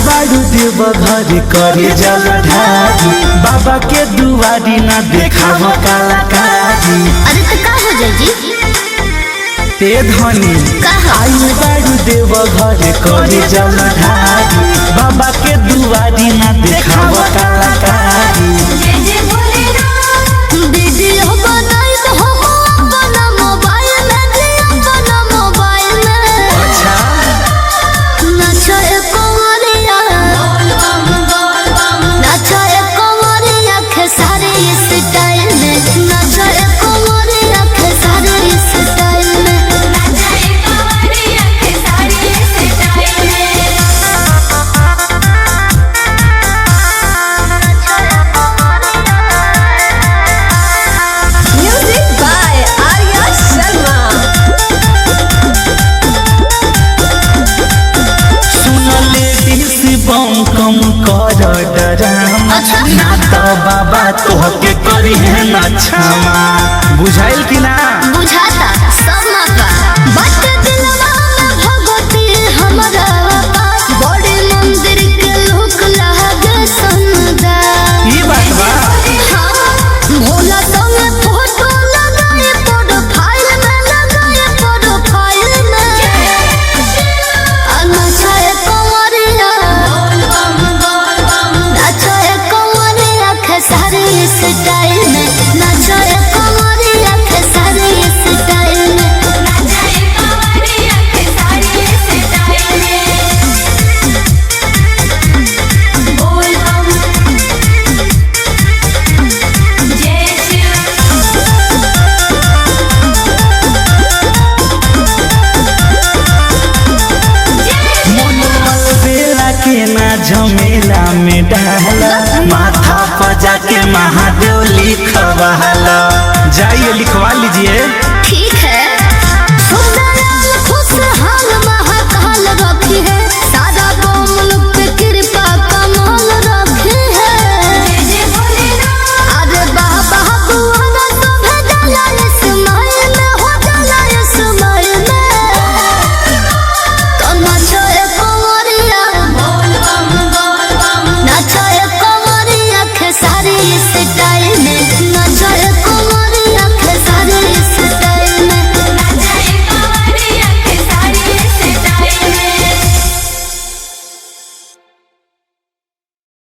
घर करे जल ढारी बाबा के दुआरी ना देखाव कलाकारी। अरे तो का हो जाई जी ते धनी आई बारू देव घर करे जल ढारी बाबा के दुआरी ना देखाव कलाकारी। वीडियो बनाई तो हम अपना मोबाइल में जी अपना मोबाइल में अच्छा नाचो कोमरिया नाचो कोमरिया खेसारी स्टाइल में नाचो कोमरिया खेसारी स्टाइल में नाचो कोमरिया खेसारी स्टाइल में। Music by Arya Sharma. सुन लेडीज बम कम कर डरामा ना तो बाबा तोहके करी है ना क्षमा। बुझाइल कि ना बुझाता सब मापा बट दिलवा में भगवती हमरा बड़े मंदिर के लोक लागे सुंदर। ई बात बा भोला संगे फोटो लगाए प्रोफाइल में लगाए प्रोफाइल में नाचाए कंवरिया नाचाए कंवरिया खेसारी स्टाइल में नाचाए कंवरिया खेसारी स्टाइल में नाचाए कंवरिया खेसारी स्टाइल में। बोल बम जय शिव मनोल बेला के ना झमेला में डाला माथा पर जाके महादेव लिखवाला। जाइए लिखवा लीजिए।